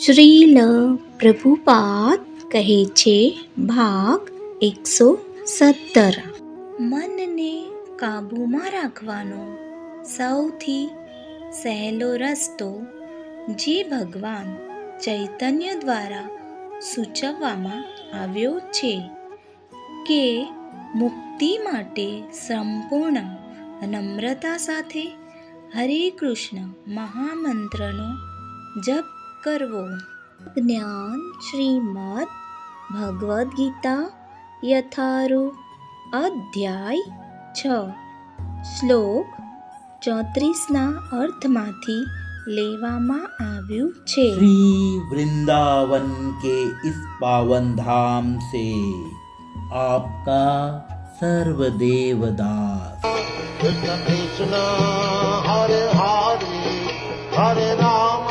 શ્રીલ પ્રભુપાદ કહે છે ભાગ 117 મનને કાબૂમાં રાખવાનો સૌથી સહેલો રસ્તો જે ભગવાન ચૈતન્ય દ્વારા સૂચવવામાં આવ્યો છે કે મુક્તિ માટે સંપૂર્ણ નમ્રતા સાથે હરે કૃષ્ણ મહામંત્રનો જપ કરવો. જ્ઞાન શ્રીમદ ભગવદ્ ગીતા યથારૂપ અધ્યાય 6 શ્લોક 34ના અર્થમાંથી લેવામાં આવ્યું છે. श्री वृंदावन के इस पावन धाम से आपका सर्वदेव दास. कृष्ण कृष्ण हरे हरे हरे राम